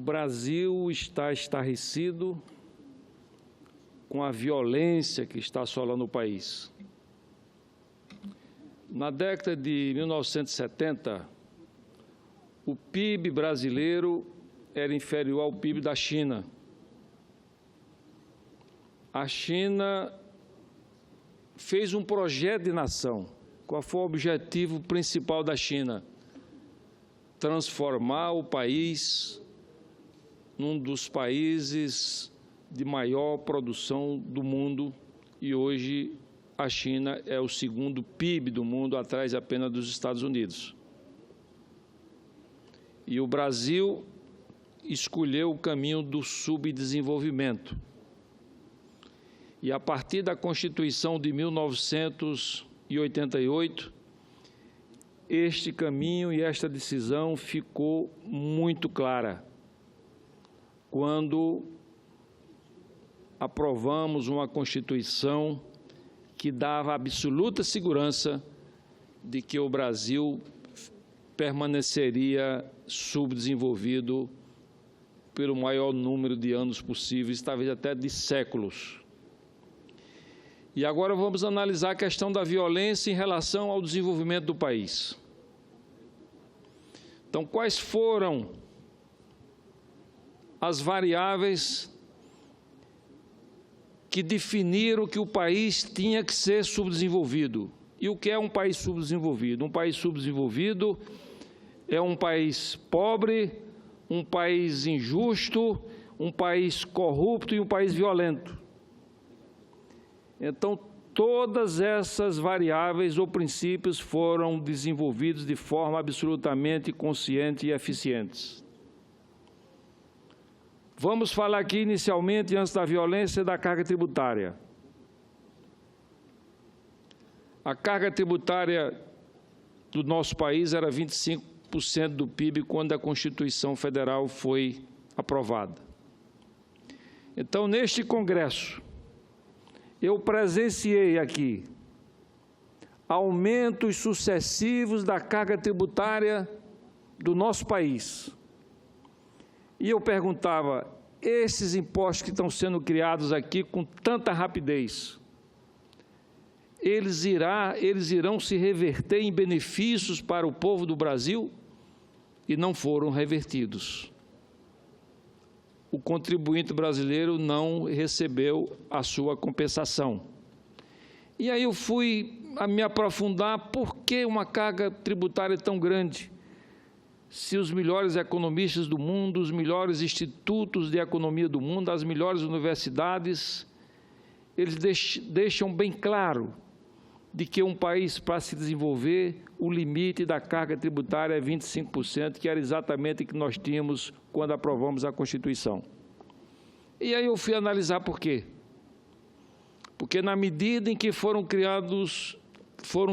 O Brasil está estarrecido com a violência que está assolando o país. Na década de 1970, o PIB brasileiro era inferior ao PIB da China. A China fez um projeto de nação. Qual foi o objetivo principal da China? Transformar o país num dos países de maior produção do mundo, e hoje a China é o segundo PIB do mundo, atrás apenas dos Estados Unidos. E o Brasil escolheu o caminho do subdesenvolvimento. E a partir da Constituição de 1988, este caminho e esta decisão ficou muito clara quando aprovamos uma Constituição que dava absoluta segurança de que o Brasil permaneceria subdesenvolvido pelo maior número de anos possíveis, talvez até de séculos. E agora vamos analisar a questão da violência em relação ao desenvolvimento do país. Então, quais foram as variáveis que definiram que o país tinha que ser subdesenvolvido? E o que é um país subdesenvolvido? Um país subdesenvolvido é um país pobre, um país injusto, um país corrupto e um país violento. Então, todas essas variáveis ou princípios foram desenvolvidos de forma absolutamente consciente e eficiente. Vamos falar aqui inicialmente, antes da violência, da carga tributária. A carga tributária do nosso país era 25% do PIB quando a Constituição Federal foi aprovada. Então, neste Congresso, eu presenciei aqui aumentos sucessivos da carga tributária do nosso país. E eu perguntava, esses impostos que estão sendo criados aqui com tanta rapidez, eles irão se reverter em benefícios para o povo do Brasil? E não foram revertidos. O contribuinte brasileiro não recebeu a sua compensação. E aí eu fui a me aprofundar por que uma carga tributária tão grande, se os melhores economistas do mundo, os melhores institutos de economia do mundo, as melhores universidades, eles deixam bem claro de que um país, para se desenvolver, o limite da carga tributária é 25%, que era exatamente o que nós tínhamos quando aprovamos a Constituição. E aí eu fui analisar por quê. Porque na medida em que foram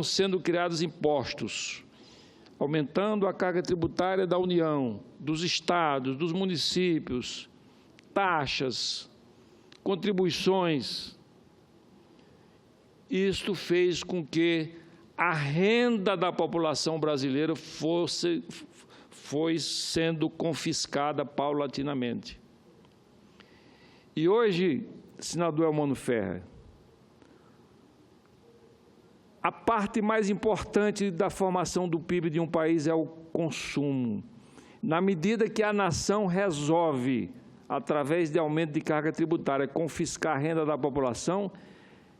sendo criados impostos, aumentando a carga tributária da União, dos estados, dos municípios, taxas, contribuições, isto fez com que a renda da população brasileira foi sendo confiscada paulatinamente. E hoje, senador Elmano Ferrer, a parte mais importante da formação do PIB de um país é o consumo. Na medida que a nação resolve, através de aumento de carga tributária, confiscar a renda da população,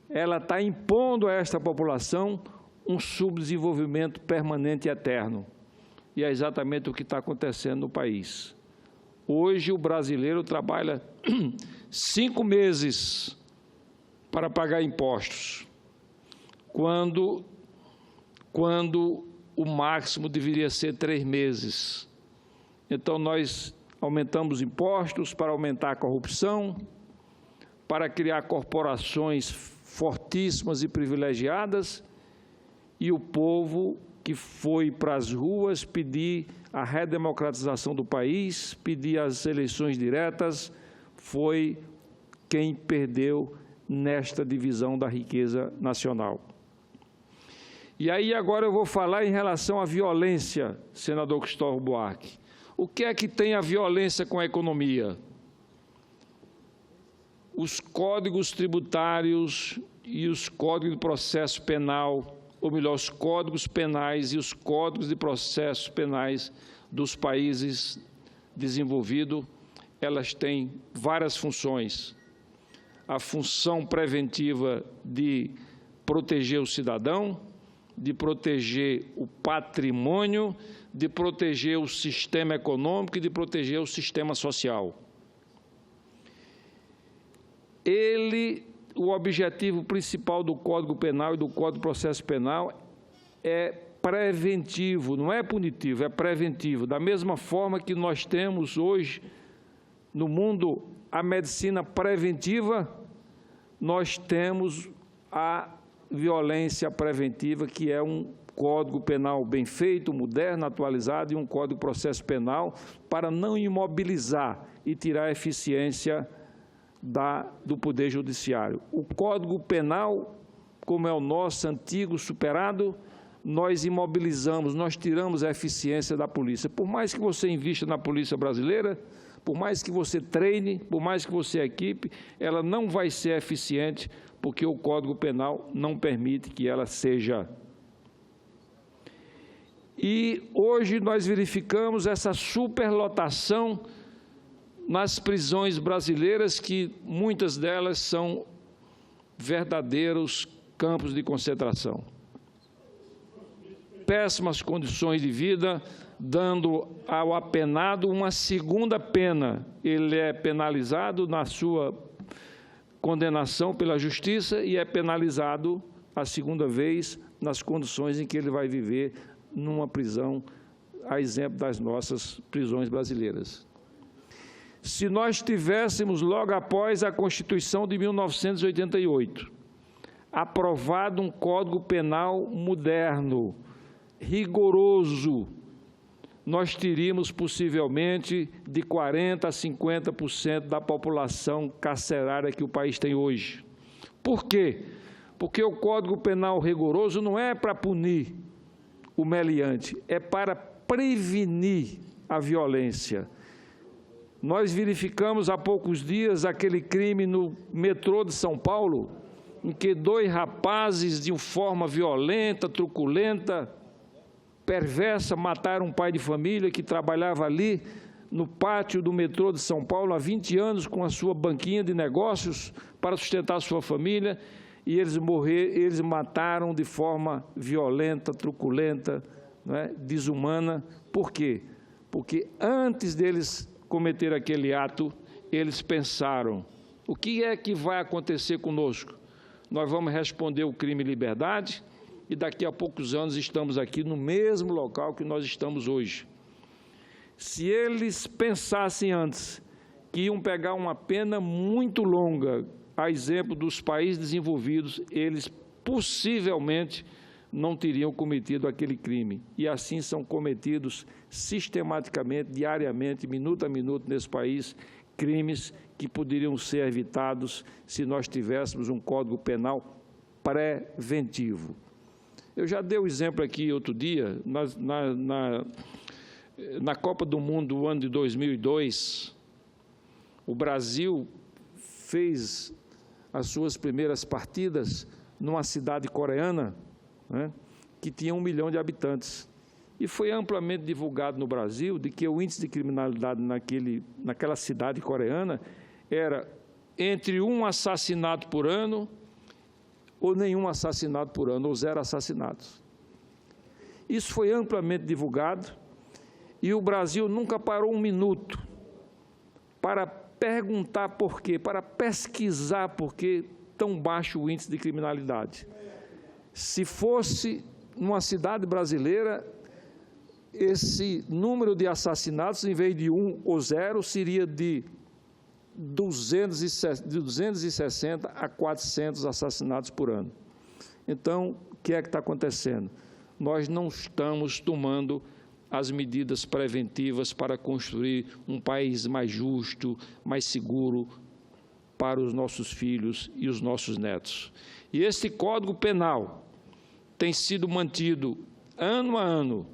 ela está impondo a esta população um subdesenvolvimento permanente e eterno. E é exatamente o que está acontecendo no país. Hoje, o brasileiro trabalha 5 meses para pagar impostos, quando o máximo deveria ser 3 meses. Então, nós aumentamos impostos para aumentar a corrupção, para criar corporações fortíssimas e privilegiadas, e o povo que foi para as ruas pedir a redemocratização do país, pedir as eleições diretas, foi quem perdeu nesta divisão da riqueza nacional. E aí agora eu vou falar em relação à violência, senador Cristóvão Buarque. O que é que tem a violência com a economia? Os códigos tributários e os códigos de processo penal, ou melhor, os códigos penais e os códigos de processos penais dos países desenvolvidos, elas têm várias funções. A função preventiva de proteger o cidadão, de proteger o patrimônio, de proteger o sistema econômico e de proteger o sistema social. O objetivo principal do Código Penal e do Código de Processo Penal é preventivo, não é punitivo, é preventivo. Da mesma forma que nós temos hoje no mundo a medicina preventiva, nós temos a violência preventiva, que é um Código Penal bem feito, moderno, atualizado, e um Código de Processo Penal para não imobilizar e tirar a eficiência do Poder Judiciário. O Código Penal, como é o nosso antigo superado, nós imobilizamos, nós tiramos a eficiência da polícia. Por mais que você invista na polícia brasileira, por mais que você treine, por mais que você equipe, ela não vai ser eficiente, porque o Código Penal não permite que ela seja. E hoje nós verificamos essa superlotação nas prisões brasileiras, que muitas delas são verdadeiros campos de concentração. Péssimas condições de vida, dando ao apenado uma segunda pena. Ele é penalizado na sua condenação pela justiça e é penalizado a segunda vez nas condições em que ele vai viver numa prisão, a exemplo das nossas prisões brasileiras. Se nós tivéssemos, logo após a Constituição de 1988, aprovado um Código Penal moderno, rigoroso, nós teríamos possivelmente de 40% a 50% da população carcerária que o país tem hoje. Por quê? Porque o Código Penal rigoroso não é para punir o meliante, é para prevenir a violência. Nós verificamos há poucos dias aquele crime no metrô de São Paulo, em que 2 rapazes, de forma violenta, truculenta, perversa, mataram um pai de família que trabalhava ali no pátio do metrô de São Paulo há 20 anos com a sua banquinha de negócios para sustentar a sua família, e eles mataram de forma violenta, truculenta, não é? Desumana. Por quê? Porque antes deles cometer aquele ato, eles pensaram: o que é que vai acontecer conosco? Nós vamos responder o crime e liberdade, e daqui a poucos anos estamos aqui no mesmo local que nós estamos hoje. Se eles pensassem antes que iam pegar uma pena muito longa, a exemplo dos países desenvolvidos, eles possivelmente não teriam cometido aquele crime. E assim são cometidos sistematicamente, diariamente, minuto a minuto nesse país, crimes que poderiam ser evitados se nós tivéssemos um Código Penal preventivo. Eu já dei o exemplo aqui outro dia, na Copa do Mundo do ano de 2002, o Brasil fez as suas primeiras partidas numa cidade coreana, né, que tinha 1 milhão de habitantes. E foi amplamente divulgado no Brasil de que o índice de criminalidade naquela cidade coreana era entre 1 assassinato por ano ou nenhum assassinato por ano, ou 0 assassinatos. Isso foi amplamente divulgado e o Brasil nunca parou um minuto para perguntar por quê, para pesquisar por que tão baixo o índice de criminalidade. Se fosse numa cidade brasileira, esse número de assassinatos, em vez de 1 ou 0, seria de 260 a 400 assassinatos por ano. Então, o que é que está acontecendo? Nós não estamos tomando as medidas preventivas para construir um país mais justo, mais seguro para os nossos filhos e os nossos netos. E esse Código Penal tem sido mantido ano a ano,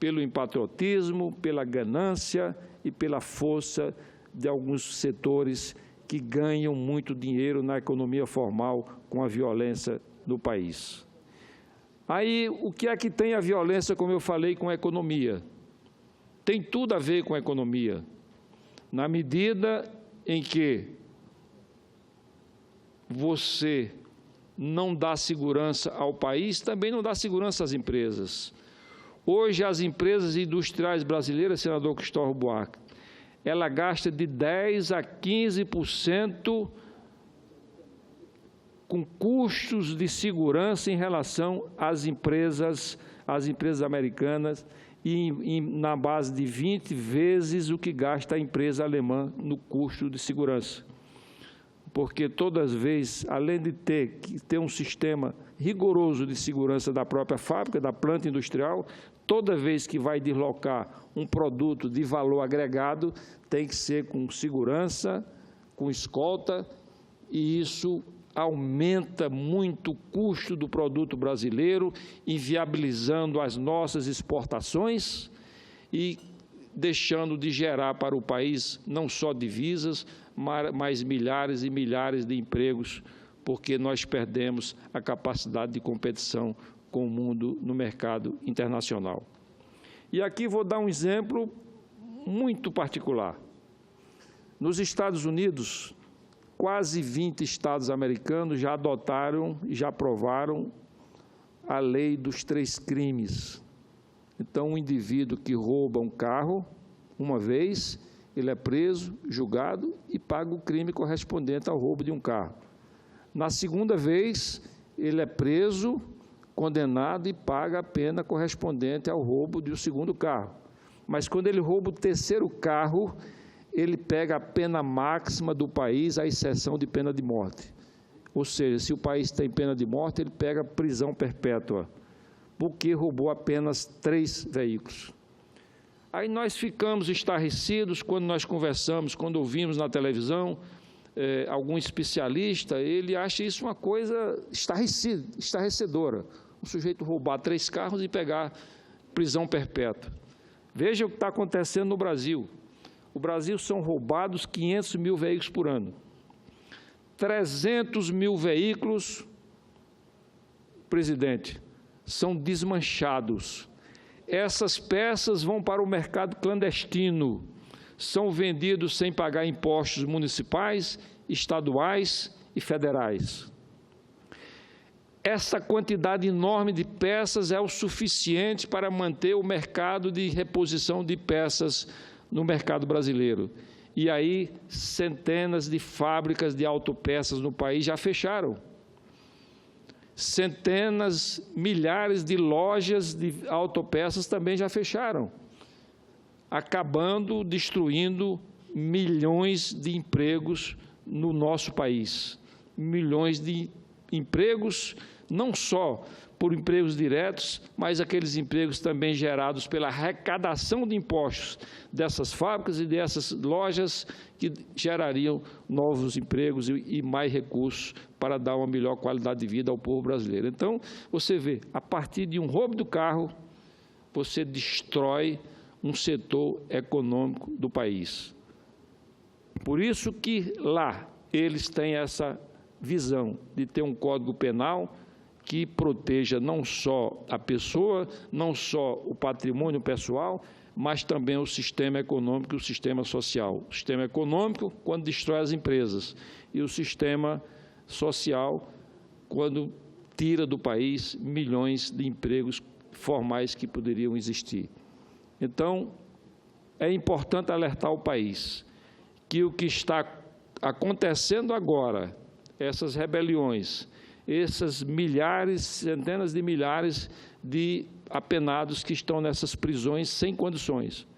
pelo empatriotismo, pela ganância e pela força de alguns setores que ganham muito dinheiro na economia formal com a violência no país. Aí, o que é que tem a violência, como eu falei, com a economia? Tem tudo a ver com a economia, na medida em que você não dá segurança ao país, também não dá segurança às empresas. Hoje, as empresas industriais brasileiras, senador Cristóvão Buarque, ela gasta de 10% a 15% com custos de segurança em relação às empresas americanas e na base de 20 vezes o que gasta a empresa alemã no custo de segurança. Porque todas as vezes, além de ter que ter um sistema rigoroso de segurança da própria fábrica, da planta industrial, toda vez que vai deslocar um produto de valor agregado, tem que ser com segurança, com escolta, e isso aumenta muito o custo do produto brasileiro, inviabilizando as nossas exportações e deixando de gerar para o país não só divisas, mas milhares e milhares de empregos, porque nós perdemos a capacidade de competição com o mundo no mercado internacional. E aqui vou dar um exemplo muito particular. Nos Estados Unidos, quase 20 estados americanos já adotaram e já aprovaram a lei dos 3 crimes. Então, um indivíduo que rouba um carro uma vez, ele é preso, julgado e paga o crime correspondente ao roubo de um carro. Na segunda vez, ele é preso, condenado e paga a pena correspondente ao roubo de um segundo carro. Mas quando ele rouba o 3º carro, ele pega a pena máxima do país, à exceção de pena de morte. Ou seja, se o país tem pena de morte, ele pega prisão perpétua, porque roubou apenas 3 veículos. Aí nós ficamos estarrecidos quando nós conversamos, quando ouvimos na televisão, algum especialista, ele acha isso uma coisa estarrecedora. Um sujeito roubar 3 carros e pegar prisão perpétua. Veja o que está acontecendo no Brasil. No Brasil são roubados 500 mil veículos por ano. 300 mil veículos, presidente, são desmanchados. Essas peças vão para o mercado clandestino, são vendidos sem pagar impostos municipais, estaduais e federais. Essa quantidade enorme de peças é o suficiente para manter o mercado de reposição de peças no mercado brasileiro. E aí, centenas de fábricas de autopeças no país já fecharam. Centenas, milhares de lojas de autopeças também já fecharam, acabando, destruindo milhões de empregos no nosso país. Milhões de empregos, não só por empregos diretos, mas aqueles empregos também gerados pela arrecadação de impostos dessas fábricas e dessas lojas que gerariam novos empregos e mais recursos para dar uma melhor qualidade de vida ao povo brasileiro. Então, você vê, a partir de um roubo do carro, você destrói um setor econômico do país. Por isso que lá eles têm essa visão de ter um Código Penal que proteja não só a pessoa, não só o patrimônio pessoal, mas também o sistema econômico e o sistema social. O sistema econômico, quando destrói as empresas, e o sistema social, quando tira do país milhões de empregos formais que poderiam existir. Então, é importante alertar o país que o que está acontecendo agora, essas rebeliões, essas milhares, centenas de milhares de apenados que estão nessas prisões sem condições.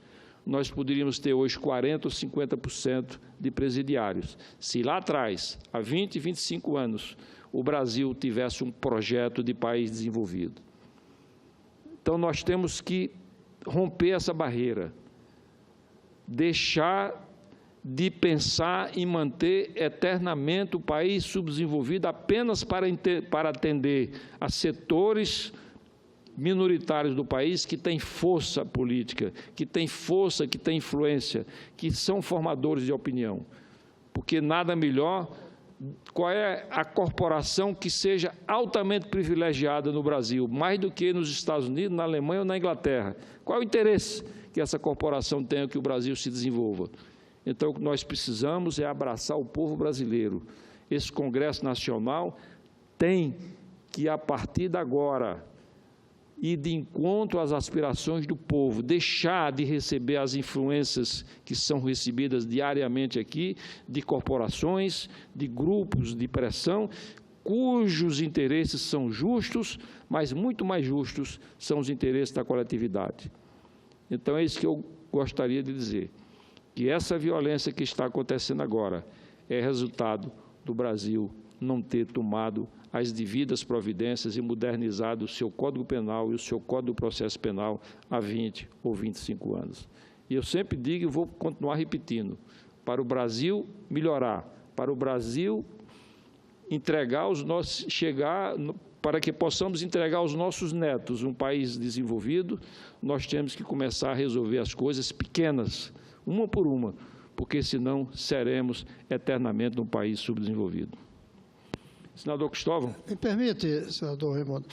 Nós poderíamos ter hoje 40% ou 50% de presidiários. Se lá atrás, há 20, 25 anos, o Brasil tivesse um projeto de país desenvolvido. Então, nós temos que romper essa barreira, deixar de pensar em manter eternamente o país subdesenvolvido apenas para atender a setores minoritários do país que têm força política, que têm força, que têm influência, que são formadores de opinião. Porque nada melhor, qual é a corporação que seja altamente privilegiada no Brasil, mais do que nos Estados Unidos, na Alemanha ou na Inglaterra? Qual é o interesse que essa corporação tenha que o Brasil se desenvolva? Então, o que nós precisamos é abraçar o povo brasileiro. Esse Congresso Nacional tem que, a partir de agora, ir de encontro às aspirações do povo, deixar de receber as influências que são recebidas diariamente aqui, de corporações, de grupos de pressão, cujos interesses são justos, mas muito mais justos são os interesses da coletividade. Então, é isso que eu gostaria de dizer, que essa violência que está acontecendo agora é resultado do Brasil não ter tomado as devidas providências e modernizado o seu Código Penal e o seu Código do Processo Penal há 20 ou 25 anos. E eu sempre digo e vou continuar repetindo, para o Brasil melhorar, para o Brasil entregar os nossos, para que possamos entregar aos nossos netos um país desenvolvido, nós temos que começar a resolver as coisas pequenas, uma por uma, porque senão seremos eternamente um país subdesenvolvido. Senador Cristóvão. Me permite, senador Raimundo,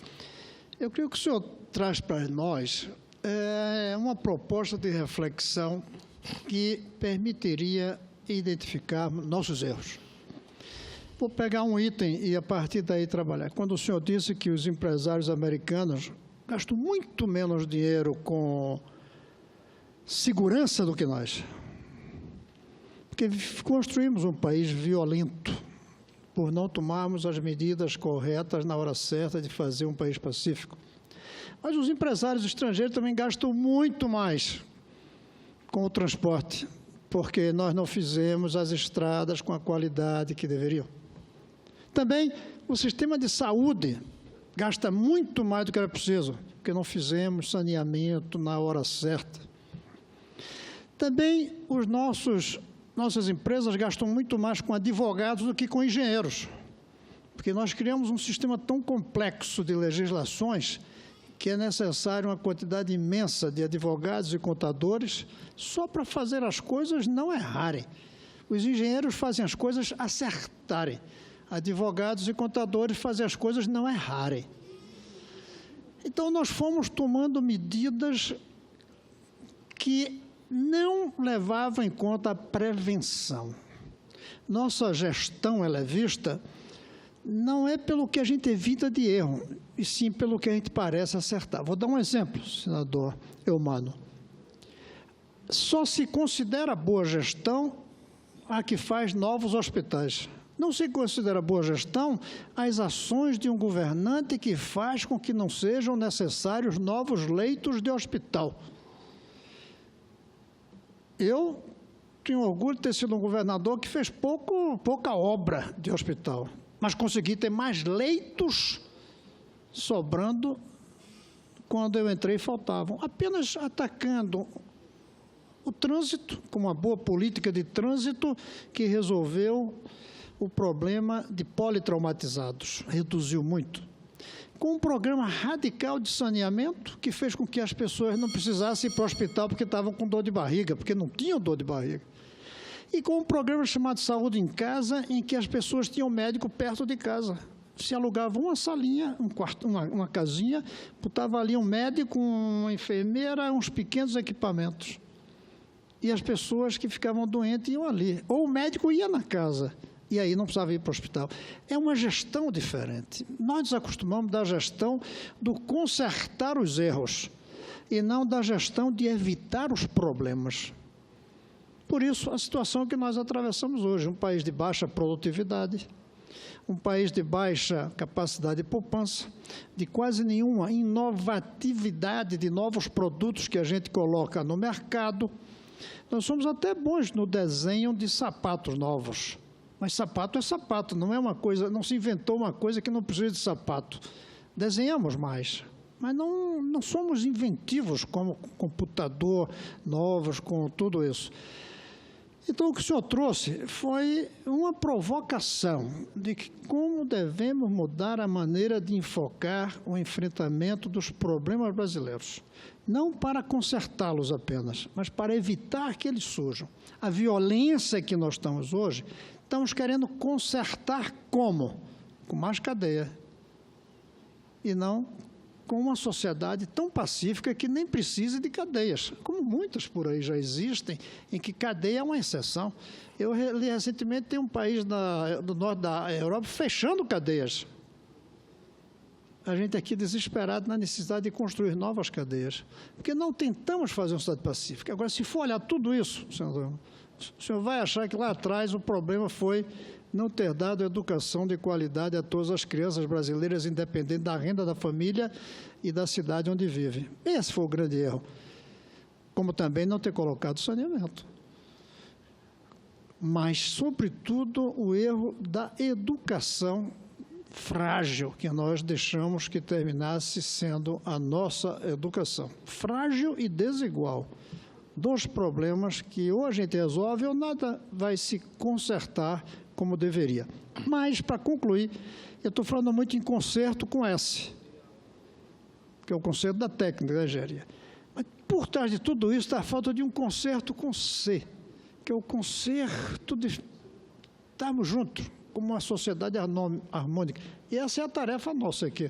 eu creio que o senhor traz para nós uma proposta de reflexão que permitiria identificar nossos erros. Vou pegar um item e, a partir daí, trabalhar. Quando o senhor disse que os empresários americanos gastam muito menos dinheiro com segurança do que nós, porque construímos um país violento, por não tomarmos as medidas corretas na hora certa de fazer um país pacífico. Mas os empresários estrangeiros também gastam muito mais com o transporte, porque nós não fizemos as estradas com a qualidade que deveriam. Também o sistema de saúde gasta muito mais do que era preciso, porque não fizemos saneamento na hora certa. Também nossas empresas gastam muito mais com advogados do que com engenheiros, porque nós criamos um sistema tão complexo de legislações que é necessário uma quantidade imensa de advogados e contadores só para fazer as coisas não errarem. Os engenheiros fazem as coisas acertarem, advogados e contadores fazem as coisas não errarem. Então, nós fomos tomando medidas que não levavam em conta a prevenção. Nossa gestão, ela é vista, não é pelo que a gente evita de erro, e sim pelo que a gente parece acertar. Vou dar um exemplo, senador Eumano. Só se considera boa gestão a que faz novos hospitais. Não se considera boa gestão as ações de um governante que faz com que não sejam necessários novos leitos de hospital. Eu tenho orgulho de ter sido um governador que fez pouca obra de hospital, mas consegui ter mais leitos sobrando quando eu entrei faltavam, apenas atacando o trânsito, com uma boa política de trânsito que resolveu o problema de politraumatizados, reduziu muito. Com um programa radical de saneamento que fez com que as pessoas não precisassem ir para o hospital porque estavam com dor de barriga, porque não tinham dor de barriga. E com um programa chamado Saúde em Casa, em que as pessoas tinham médico perto de casa. Se alugava uma salinha, um quarto, uma casinha, botava ali um médico, uma enfermeira, uns pequenos equipamentos. E as pessoas que ficavam doentes iam ali. Ou o médico ia na casa, e aí não precisava ir para o hospital. É uma gestão diferente. Nós nos acostumamos da gestão do consertar os erros, e não da gestão de evitar os problemas. Por isso, a situação que nós atravessamos hoje, um país de baixa produtividade, um país de baixa capacidade de poupança, de quase nenhuma inovatividade de novos produtos que a gente coloca no mercado. Nós somos até bons no desenho de sapatos novos, mas sapato é sapato, não é uma coisa, não se inventou uma coisa que não precisa de sapato. Desenhamos mais, mas não somos inventivos como computador novos, com tudo isso. Então, o que o senhor trouxe foi uma provocação de que como devemos mudar a maneira de enfocar o enfrentamento dos problemas brasileiros. Não para consertá-los apenas, mas para evitar que eles surjam. A violência que nós estamos hoje, estamos querendo consertar como? Com mais cadeia. E não com uma sociedade tão pacífica que nem precisa de cadeias, como muitas por aí já existem, em que cadeia é uma exceção. Eu li recentemente, tem um país do norte da Europa fechando cadeias. A gente aqui desesperado na necessidade de construir novas cadeias, porque não tentamos fazer uma sociedade pacífica. Agora, se for olhar tudo isso, senador, o senhor vai achar que lá atrás o problema foi não ter dado educação de qualidade a todas as crianças brasileiras, independente da renda da família e da cidade onde vive. Esse foi o grande erro. Como também não ter colocado saneamento. Mas, sobretudo, o erro da educação frágil, que nós deixamos que terminasse sendo a nossa educação. Frágil e desigual. Dois problemas que ou a gente resolve ou nada vai se consertar como deveria. Mas, para concluir, eu estou falando muito em conserto com S, que é o conserto da técnica da engenharia. Mas, por trás de tudo isso, está a falta de um conserto com C, que é o conserto de estarmos juntos, como uma sociedade harmônica. E essa é a tarefa nossa aqui.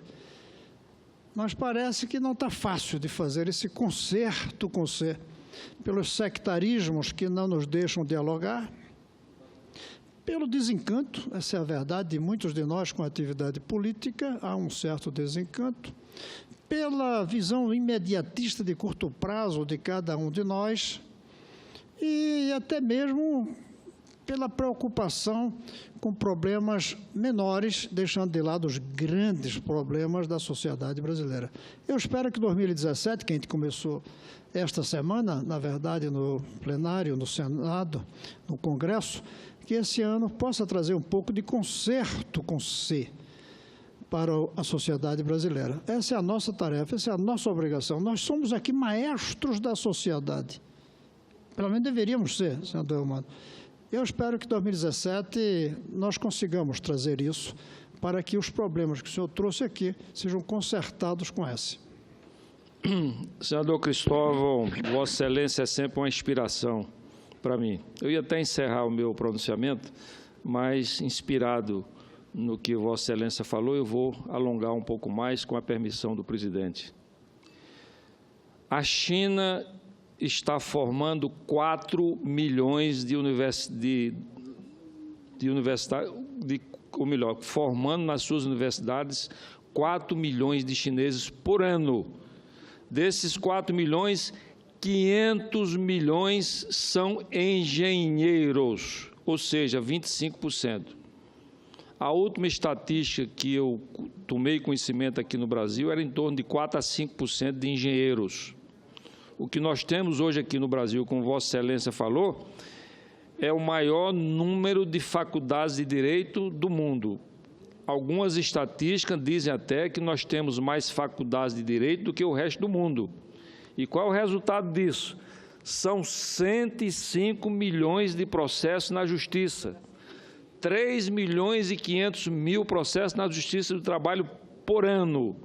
Mas parece que não está fácil de fazer esse conserto com C, pelos sectarismos que não nos deixam dialogar, pelo desencanto, essa é a verdade de muitos de nós com a atividade política, há um certo desencanto, pela visão imediatista de curto prazo de cada um de nós e até mesmo pela preocupação com problemas menores, deixando de lado os grandes problemas da sociedade brasileira. Eu espero que 2017, que a gente começou esta semana, na verdade, no plenário, no Senado, no Congresso, que esse ano possa trazer um pouco de conserto com C para a sociedade brasileira. Essa é a nossa tarefa, essa é a nossa obrigação. Nós somos aqui maestros da sociedade. Pelo menos deveríamos ser, senador Eumano. Eu espero que em 2017 nós consigamos trazer isso para que os problemas que o senhor trouxe aqui sejam consertados com esse. Senador Cristóvão, Vossa Excelência é sempre uma inspiração para mim. Eu ia até encerrar o meu pronunciamento, mas inspirado no que Vossa Excelência falou, eu vou alongar um pouco mais com a permissão do presidente. A China está formando 4 milhões de universidades, ou melhor, formando nas suas universidades 4 milhões de chineses por ano. Desses 4 milhões, 500 milhões são engenheiros, ou seja, 25%. A última estatística que eu tomei conhecimento aqui no Brasil era em torno de 4 a 5% de engenheiros. O que nós temos hoje aqui no Brasil, como Vossa Excelência falou, é o maior número de faculdades de direito do mundo. Algumas estatísticas dizem até que nós temos mais faculdades de direito do que o resto do mundo. E qual é o resultado disso? São 105 milhões de processos na Justiça, 3 milhões e 500 mil processos na Justiça do Trabalho por ano.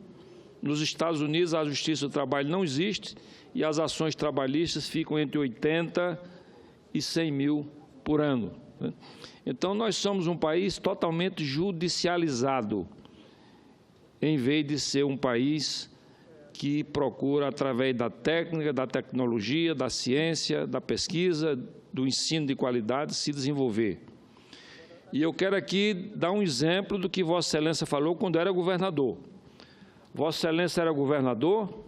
Nos Estados Unidos, a Justiça do Trabalho não existe e as ações trabalhistas ficam entre 80 e 100 mil por ano. Então, nós somos um país totalmente judicializado, em vez de ser um país que procura, através da técnica, da tecnologia, da ciência, da pesquisa, do ensino de qualidade, se desenvolver. E eu quero aqui dar um exemplo do que Vossa Excelência falou quando era governador. Vossa Excelência era governador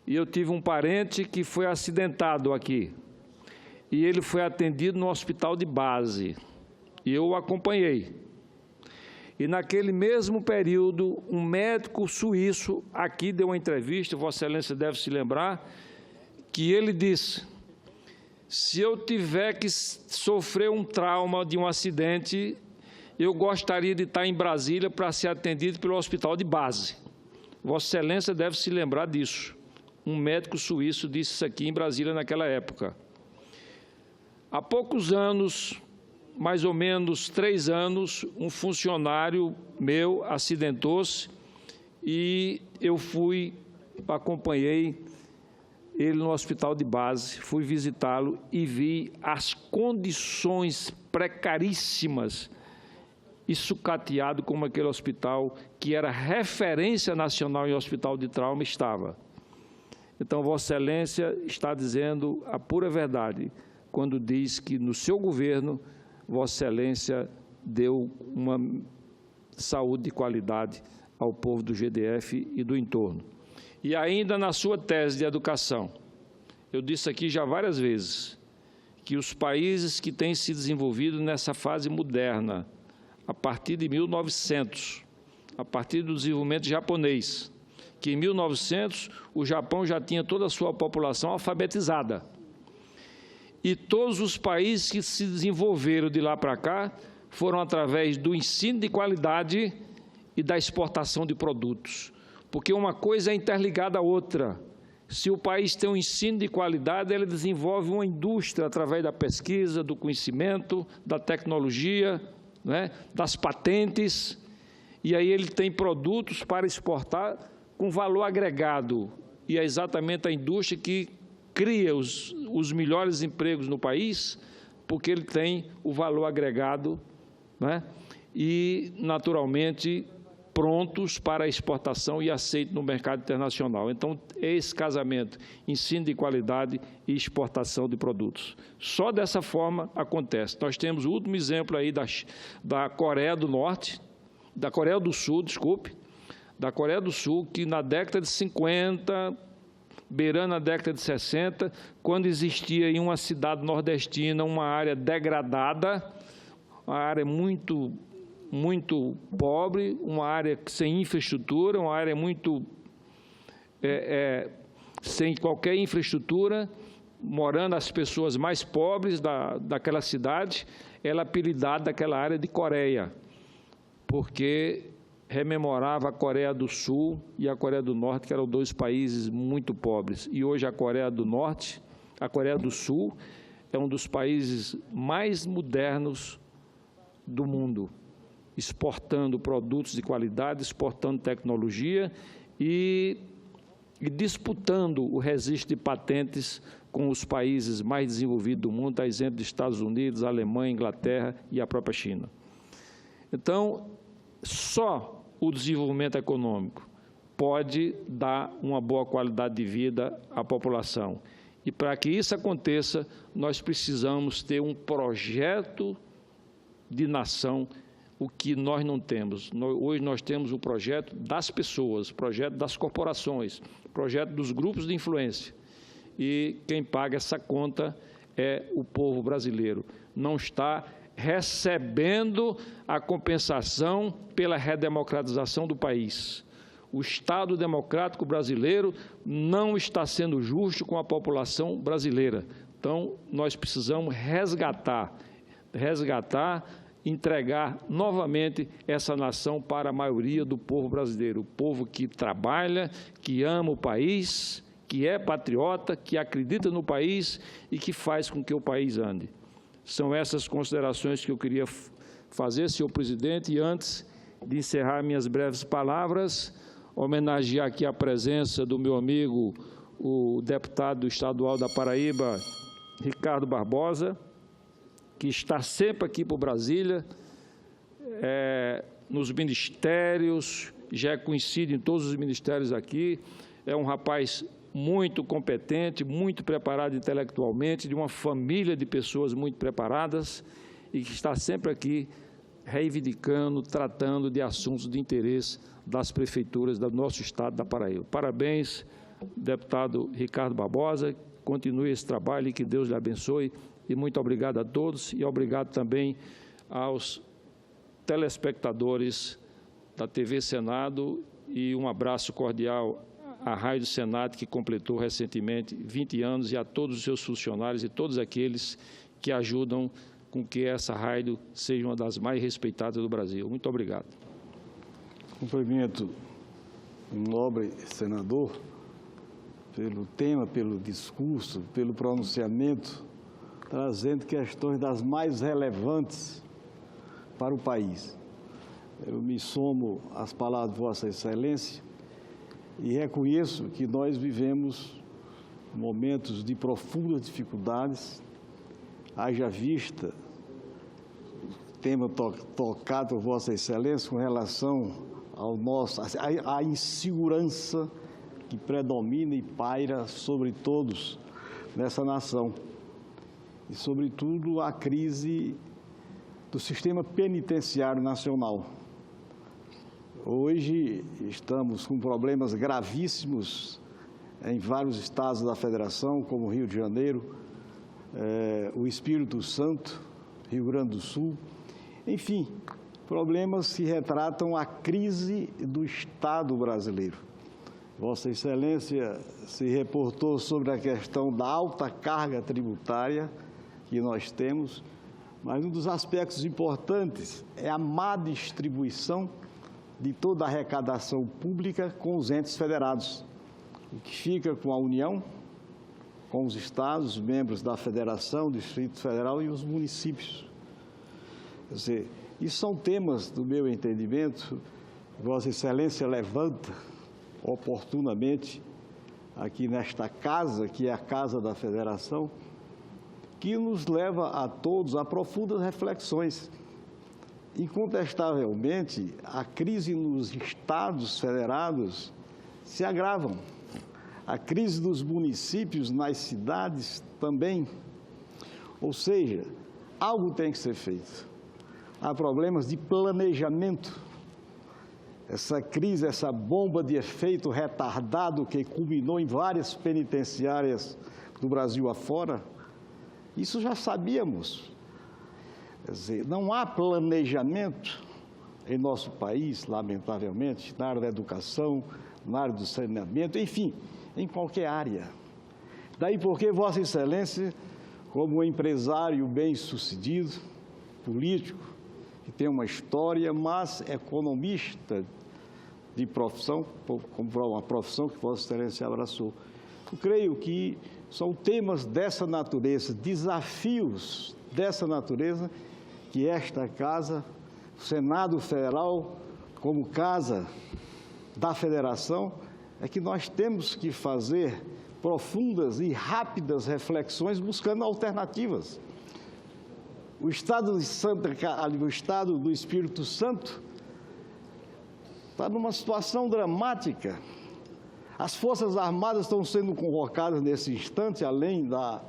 e eu tive um parente que foi acidentado aqui. E ele foi atendido no hospital de base. E eu o acompanhei. E naquele mesmo período, um médico suíço aqui deu uma entrevista, Vossa Excelência deve se lembrar, que ele disse: se eu tiver que sofrer um trauma de um acidente, eu gostaria de estar em Brasília para ser atendido pelo hospital de base. Vossa Excelência deve se lembrar disso. Um médico suíço disse isso aqui em Brasília naquela época. Há poucos anos, mais ou menos 3 anos, um funcionário meu acidentou-se e eu acompanhei ele no hospital de base, fui visitá-lo e vi as condições precaríssimas e sucateado como aquele hospital, que era referência nacional em hospital de trauma, estava. Então, Vossa Excelência está dizendo a pura verdade, quando diz que no seu governo, Vossa Excelência deu uma saúde de qualidade ao povo do GDF e do entorno. E ainda na sua tese de educação, eu disse aqui já várias vezes, que os países que têm se desenvolvido nessa fase moderna, a partir de 1900, a partir do desenvolvimento japonês, que em 1900 o Japão já tinha toda a sua população alfabetizada. E todos os países que se desenvolveram de lá para cá foram através do ensino de qualidade e da exportação de produtos. Porque uma coisa é interligada à outra. Se o país tem um ensino de qualidade, ele desenvolve uma indústria através da pesquisa, do conhecimento, da tecnologia, né, das patentes, e aí ele tem produtos para exportar com valor agregado. E é exatamente a indústria que cria os melhores empregos no país, porque ele tem o valor agregado, né, e, naturalmente, prontos para a exportação e aceito no mercado internacional. Então, é esse casamento, ensino de qualidade e exportação de produtos. Só dessa forma acontece. Nós temos o último exemplo aí da Coreia do Norte, da Coreia do Sul, desculpe, da Coreia do Sul, que na década de 50, beirando a década de 60, quando existia em uma cidade nordestina uma área degradada, uma área muito pobre, uma área sem infraestrutura, uma área muito sem qualquer infraestrutura, morando as pessoas mais pobres daquela cidade, ela apelidada daquela área de Coreia, porque rememorava a Coreia do Sul e a Coreia do Norte, que eram 2 países muito pobres. E hoje a Coreia do Norte, a Coreia do Sul, é um dos países mais modernos do mundo, exportando produtos de qualidade, exportando tecnologia e disputando o registro de patentes com os países mais desenvolvidos do mundo, a exemplo dos Estados Unidos, Alemanha, Inglaterra e a própria China. Então, só o desenvolvimento econômico pode dar uma boa qualidade de vida à população. E para que isso aconteça, nós precisamos ter um projeto de nação, o que nós não temos. Hoje nós temos o projeto das pessoas, o projeto das corporações, o projeto dos grupos de influência. E quem paga essa conta é o povo brasileiro. Não está recebendo a compensação pela redemocratização do país. O Estado democrático brasileiro não está sendo justo com a população brasileira. Então, nós precisamos resgatar, entregar novamente essa nação para a maioria do povo brasileiro, o povo que trabalha, que ama o país, que é patriota, que acredita no país e que faz com que o país ande. São essas considerações que eu queria fazer, senhor presidente, e antes de encerrar minhas breves palavras, homenagear aqui a presença do meu amigo, o deputado estadual da Paraíba, Ricardo Barbosa, que está sempre aqui por Brasília, nos ministérios, já é conhecido em todos os ministérios aqui, é um rapaz muito competente, muito preparado intelectualmente, de uma família de pessoas muito preparadas e que está sempre aqui reivindicando, tratando de assuntos de interesse das prefeituras do nosso estado da Paraíba. Parabéns, deputado Ricardo Barbosa, continue esse trabalho e que Deus lhe abençoe. E muito obrigado a todos e obrigado também aos telespectadores da TV Senado e um abraço cordial à Rádio Senado, que completou recentemente 20 anos, e a todos os seus funcionários e todos aqueles que ajudam com que essa rádio seja uma das mais respeitadas do Brasil. Muito obrigado. Cumprimento o nobre senador pelo tema, pelo discurso, pelo pronunciamento trazendo questões das mais relevantes para o país. Eu me somo às palavras de Vossa Excelência e reconheço que nós vivemos momentos de profundas dificuldades, haja vista o tema tocado por Vossa Excelência com relação à insegurança que predomina e paira sobre todos nessa nação. E, sobretudo, a crise do sistema penitenciário nacional. Hoje estamos com problemas gravíssimos em vários estados da Federação, como Rio de Janeiro, o Espírito Santo, Rio Grande do Sul. Enfim, problemas que retratam a crise do Estado brasileiro. Vossa Excelência se reportou sobre a questão da alta carga tributária que nós temos, mas um dos aspectos importantes é a má distribuição de toda a arrecadação pública com os entes federados, o que fica com a União, com os estados, membros da Federação, do Distrito Federal e os municípios. Quer dizer, isso são temas, do meu entendimento, Vossa Excelência levanta oportunamente aqui nesta casa, que é a Casa da Federação, que nos leva a todos a profundas reflexões. Incontestavelmente, a crise nos estados federados se agravam. A crise dos municípios nas cidades também. Ou seja, algo tem que ser feito. Há problemas de planejamento. Essa crise, essa bomba de efeito retardado que culminou em várias penitenciárias do Brasil afora, isso já sabíamos. Quer dizer, não há planejamento em nosso país, lamentavelmente, na área da educação, na área do saneamento, enfim, em qualquer área. Daí porque Vossa Excelência, como empresário bem-sucedido, político, que tem uma história, mas economista de profissão, como uma profissão que Vossa Excelência abraçou. Eu creio que são temas dessa natureza, desafios dessa natureza, que esta casa, o Senado Federal, como casa da Federação, é que nós temos que fazer profundas e rápidas reflexões buscando alternativas. O Estado do Espírito Santo está numa situação dramática. As Forças Armadas estão sendo convocadas nesse instante, além da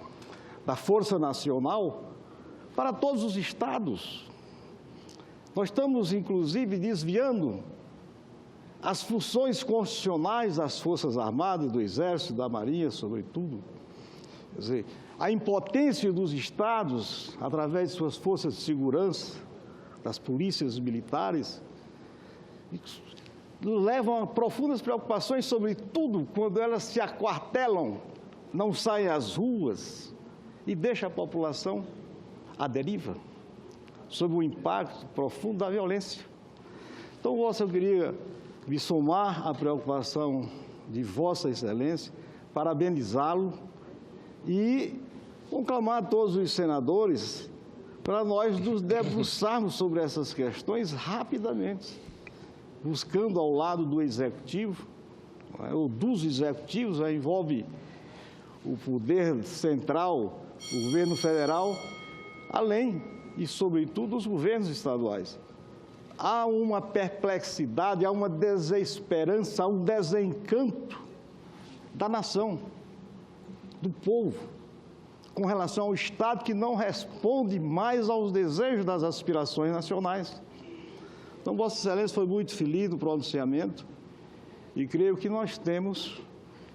Força Nacional, para todos os estados. Nós estamos, inclusive, desviando as funções constitucionais das Forças Armadas, do Exército, da Marinha, sobretudo. Quer dizer, a impotência dos estados, através de suas forças de segurança, das polícias militares, levam a profundas preocupações, sobretudo quando elas se aquartelam, não saem às ruas e deixam a população à deriva, sob o impacto profundo da violência. Então, eu queria me somar à preocupação de Vossa Excelência, parabenizá-lo e conclamar a todos os senadores para nós nos debruçarmos sobre essas questões rapidamente, buscando ao lado do Executivo, ou dos Executivos, envolve o poder central, o governo federal, além e, sobretudo, os governos estaduais. Há uma perplexidade, há uma desesperança, há um desencanto da nação, do povo, com relação ao Estado que não responde mais aos desejos das aspirações nacionais. Então, Vossa Excelência foi muito feliz no pronunciamento e creio que nós temos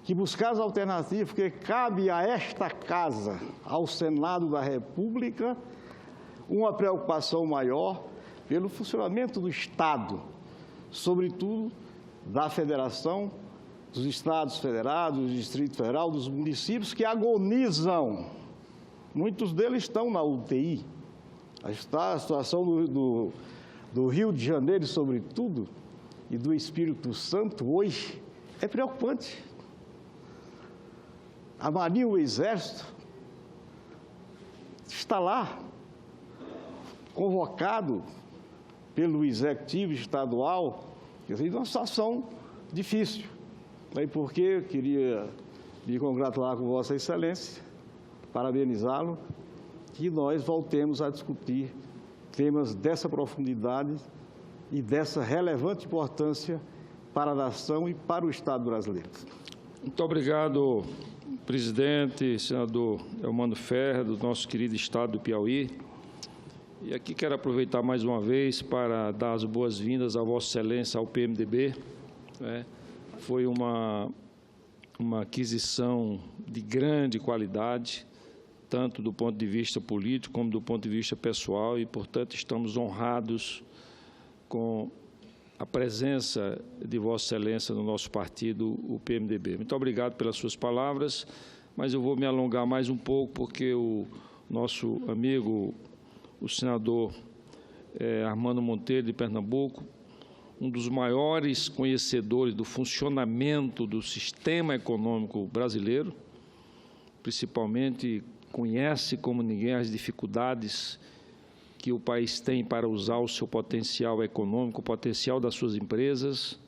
que buscar as alternativas, porque cabe a esta Casa, ao Senado da República, uma preocupação maior pelo funcionamento do Estado, sobretudo da Federação, dos Estados Federados, do Distrito Federal, dos municípios que agonizam. Muitos deles estão na UTI. A situação do Rio de Janeiro, sobretudo, e do Espírito Santo, hoje, é preocupante. A Marinha e o Exército está lá, convocado pelo Executivo Estadual, quer dizer, uma situação difícil. Daí porque eu queria me congratular com Vossa Excelência, parabenizá-lo, que nós voltemos a discutir temas dessa profundidade e dessa relevante importância para a nação e para o Estado brasileiro. Muito obrigado, presidente, senador Elmano Ferreira, do nosso querido Estado do Piauí. E aqui quero aproveitar mais uma vez para dar as boas-vindas a Vossa Excelência ao PMDB. Foi uma aquisição de grande qualidade, tanto do ponto de vista político como do ponto de vista pessoal, e, portanto, estamos honrados com a presença de Vossa Excelência no nosso partido, o PMDB. Muito obrigado pelas suas palavras, mas eu vou me alongar mais um pouco, porque o nosso amigo, o senador Armando Monteiro, de Pernambuco, um dos maiores conhecedores do funcionamento do sistema econômico brasileiro, principalmente conhece como ninguém as dificuldades que o país tem para usar o seu potencial econômico, o potencial das suas empresas,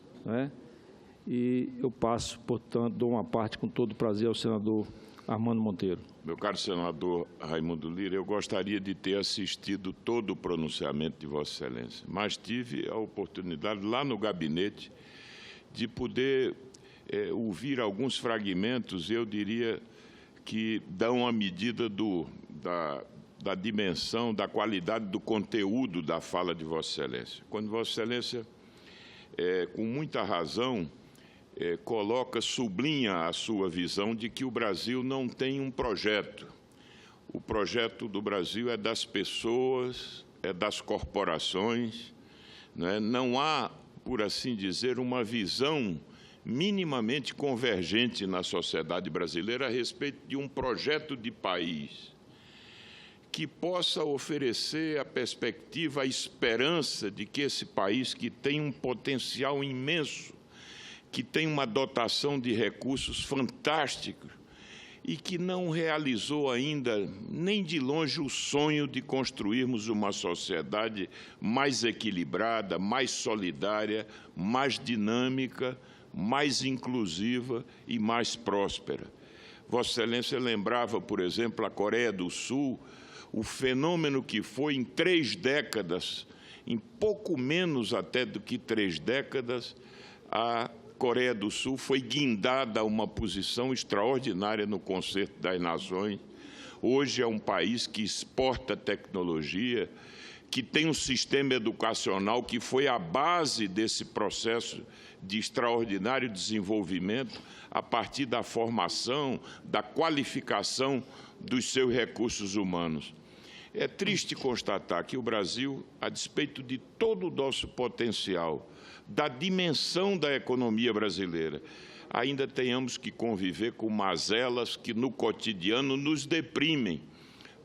E eu passo, portanto, dou uma parte com todo prazer ao senador Armando Monteiro. Meu caro senador Raimundo Lira, eu gostaria de ter assistido todo o pronunciamento de Vossa Excelência, mas tive a oportunidade, lá no gabinete, de poder ouvir alguns fragmentos, eu diria que dão a medida da dimensão, da qualidade do conteúdo da fala de Vossa Excelência. Quando Vossa Excelência, com muita razão, sublinha a sua visão de que o Brasil não tem um projeto. O projeto do Brasil é das pessoas, é das corporações, não há, por assim dizer, uma visão minimamente convergente na sociedade brasileira a respeito de um projeto de país que possa oferecer a perspectiva, a esperança de que esse país, que tem um potencial imenso, que tem uma dotação de recursos fantásticos e que não realizou ainda, nem de longe, o sonho de construirmos uma sociedade mais equilibrada, mais solidária, mais dinâmica, mais inclusiva e mais próspera. Vossa Excelência lembrava, por exemplo, a Coreia do Sul, o fenômeno que foi em 3 décadas, em pouco menos até do que 3 décadas, a Coreia do Sul foi guindada a uma posição extraordinária no Concerto das Nações. Hoje é um país que exporta tecnologia, que tem um sistema educacional que foi a base desse processo de extraordinário desenvolvimento a partir da formação, da qualificação dos seus recursos humanos. É triste constatar que o Brasil, a despeito de todo o nosso potencial, da dimensão da economia brasileira, ainda tenhamos que conviver com mazelas que no cotidiano nos deprimem,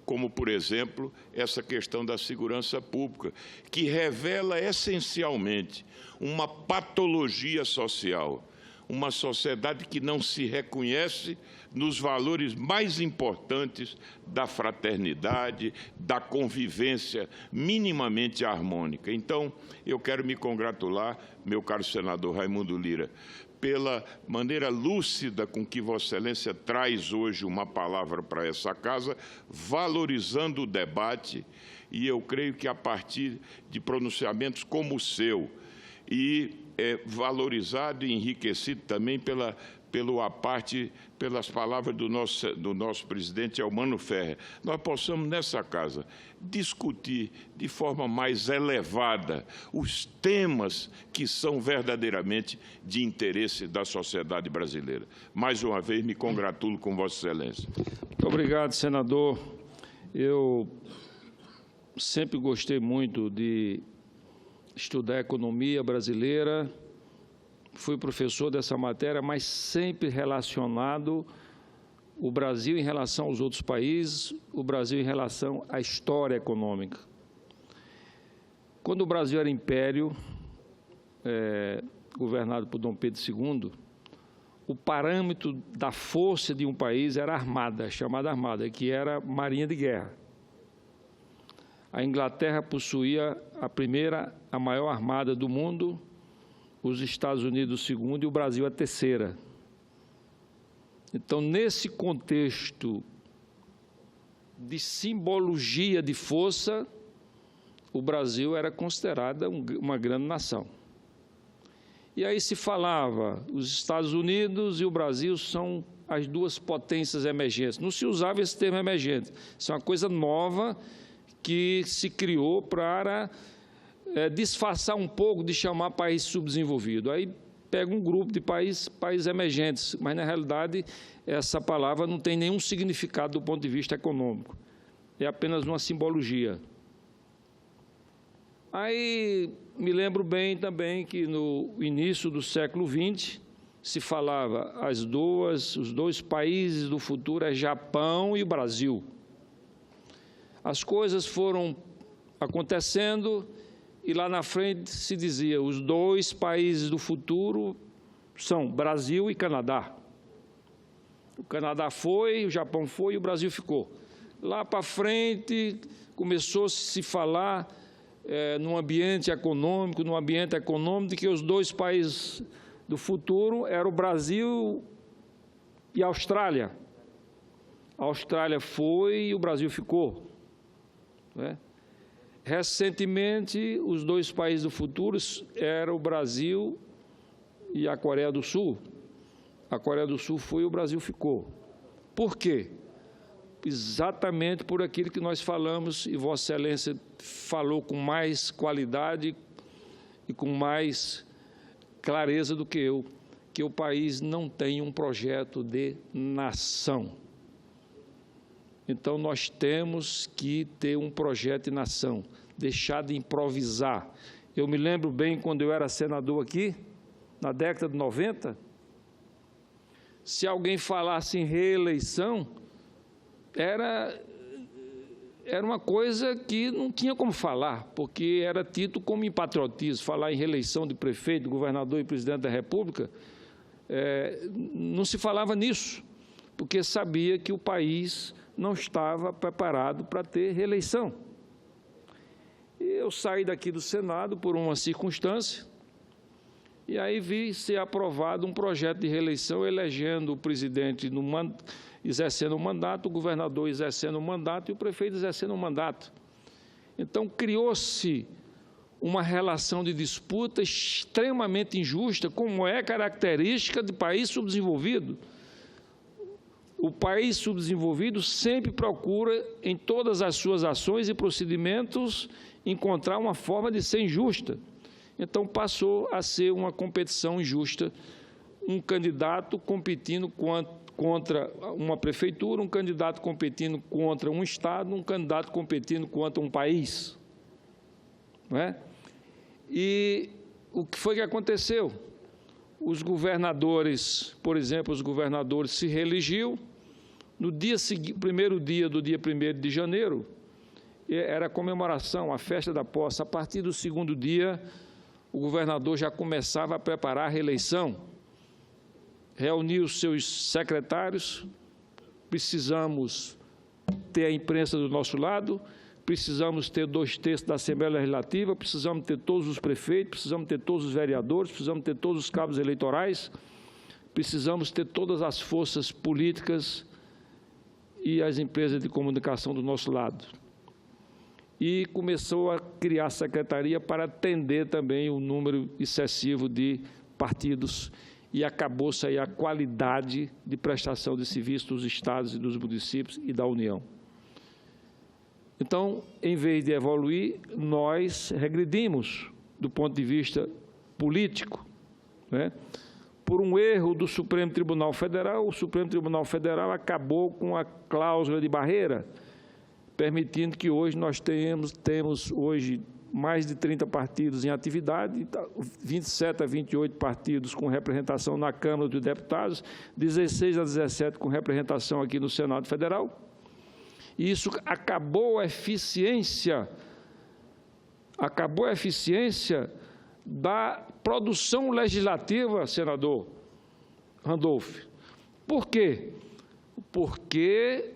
como, por exemplo, essa questão da segurança pública, que revela essencialmente uma patologia social, uma sociedade que não se reconhece nos valores mais importantes da fraternidade, da convivência minimamente harmônica. Então, eu quero me congratular, meu caro senador Raimundo Lira, pela maneira lúcida com que Vossa Excelência traz hoje uma palavra para essa casa, valorizando o debate, e eu creio que a partir de pronunciamentos como o seu, e valorizado e enriquecido também pelas palavras do nosso presidente Elmano Ferreira, nós possamos, nessa casa, discutir de forma mais elevada os temas que são verdadeiramente de interesse da sociedade brasileira. Mais uma vez, me congratulo com Vossa Excelência. Muito obrigado, senador. Eu sempre gostei muito de estudar a economia brasileira, fui professor dessa matéria, mas sempre relacionado o Brasil em relação aos outros países, o Brasil em relação à história econômica. Quando o Brasil era império, governado por Dom Pedro II, o parâmetro da força de um país era a armada, chamada armada, que era marinha de guerra. A Inglaterra possuía a maior armada do mundo, os Estados Unidos o segundo e o Brasil a terceira. Então, nesse contexto de simbologia de força, o Brasil era considerada uma grande nação. E aí se falava, os Estados Unidos e o Brasil são as duas potências emergentes. Não se usava esse termo emergente. Isso é uma coisa nova que se criou para disfarçar um pouco de chamar país subdesenvolvido. Aí pega um grupo de países emergentes, mas, na realidade, essa palavra não tem nenhum significado do ponto de vista econômico. É apenas uma simbologia. Aí me lembro bem também que no início do século XX se falava os dois países do futuro é Japão e o Brasil. As coisas foram acontecendo e lá na frente se dizia os dois países do futuro são Brasil e Canadá. O Canadá foi, o Japão foi e o Brasil ficou. Lá para frente começou a se falar num ambiente econômico, de que os dois países do futuro eram o Brasil e a Austrália. A Austrália foi e o Brasil ficou. Né? Recentemente, os dois países do futuro eram o Brasil e a Coreia do Sul. A Coreia do Sul foi e o Brasil ficou. Por quê? Exatamente por aquilo que nós falamos, e Vossa Excelência falou com mais qualidade e com mais clareza do que eu, que o país não tem um projeto de nação. Então, nós temos que ter um projeto de nação, deixar de improvisar. Eu me lembro bem, quando eu era senador aqui, na década de 90, se alguém falasse em reeleição, era uma coisa que não tinha como falar, porque era tido como impatriotismo. Falar em reeleição de prefeito, governador e presidente da República, não se falava nisso, porque sabia que o país não estava preparado para ter reeleição. E eu saí daqui do Senado por uma circunstância, e aí vi ser aprovado um projeto de reeleição elegendo o presidente exercendo o mandato, o governador exercendo o mandato e o prefeito exercendo o mandato. Então, criou-se uma relação de disputa extremamente injusta, como é característica de país subdesenvolvido. O país subdesenvolvido sempre procura, em todas as suas ações e procedimentos, encontrar uma forma de ser injusta. Então, passou a ser uma competição injusta, um candidato competindo contra uma prefeitura, um candidato competindo contra um estado, um candidato competindo contra um país. Não é? E o que foi que aconteceu? Os governadores, por exemplo, se reelegiam. No dia seguinte, primeiro dia do dia 1º de janeiro, era a comemoração, a festa da posse. A partir do segundo dia, o governador já começava a preparar a reeleição. Reuniu os seus secretários, precisamos ter a imprensa do nosso lado, precisamos ter 2/3 da Assembleia Legislativa, precisamos ter todos os prefeitos, precisamos ter todos os vereadores, precisamos ter todos os cabos eleitorais, precisamos ter todas as forças políticas e as empresas de comunicação do nosso lado. E começou a criar secretaria para atender também o número excessivo de partidos e acabou-se aí a qualidade de prestação de serviço dos estados e dos municípios e da União. Então, em vez de evoluir, nós regredimos do ponto de vista político, né? Por um erro do Supremo Tribunal Federal, o Supremo Tribunal Federal acabou com a cláusula de barreira, permitindo que hoje nós temos hoje mais de 30 partidos em atividade, 27 a 28 partidos com representação na Câmara dos Deputados, 16 a 17 com representação aqui no Senado Federal. E isso acabou a eficiência da produção legislativa, senador Randolph. Por quê? Porque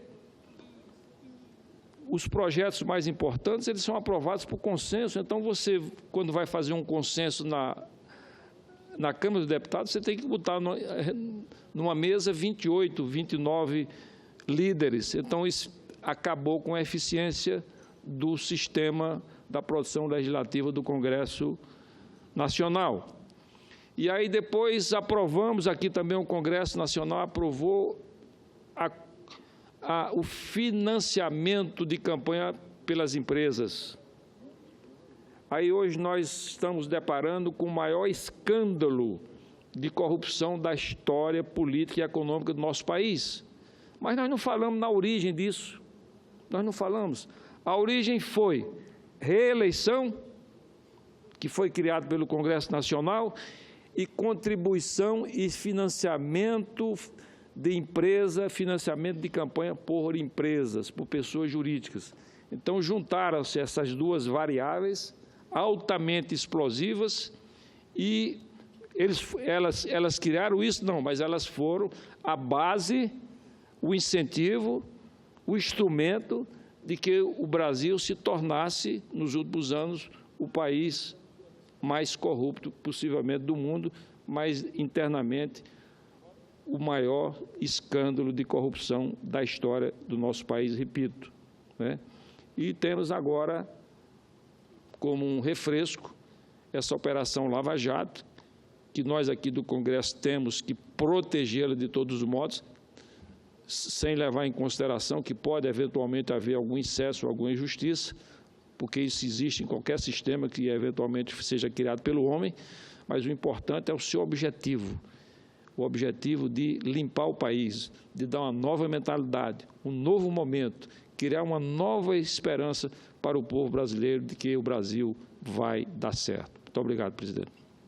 os projetos mais importantes, eles são aprovados por consenso. Então, você, quando vai fazer um consenso na Câmara dos Deputados, você tem que botar numa mesa 28, 29 líderes. Então, isso acabou com a eficiência do sistema da produção legislativa do Congresso Nacional. E aí depois aprovamos aqui também, o Congresso Nacional aprovou o financiamento de campanha pelas empresas. Aí hoje nós estamos deparando com o maior escândalo de corrupção da história política e econômica do nosso país. Mas nós não falamos na origem disso. Nós não falamos. A origem foi reeleição, que foi criado pelo Congresso Nacional, e contribuição e financiamento de empresa, financiamento de campanha por empresas, por pessoas jurídicas. Então, juntaram-se essas duas variáveis altamente explosivas e elas criaram isso? Não, mas elas foram a base, o incentivo, o instrumento de que o Brasil se tornasse, nos últimos anos, o país mais corrupto, possivelmente, do mundo, mas internamente o maior escândalo de corrupção da história do nosso país, repito, né? E temos agora, como um refresco, essa Operação Lava Jato, que nós aqui do Congresso temos que protegê-la de todos os modos, sem levar em consideração que pode eventualmente haver algum excesso, alguma injustiça, porque isso existe em qualquer sistema que eventualmente seja criado pelo homem, mas o importante é o seu objetivo, o objetivo de limpar o país, de dar uma nova mentalidade, um novo momento, criar uma nova esperança para o povo brasileiro de que o Brasil vai dar certo. Muito obrigado, presidente.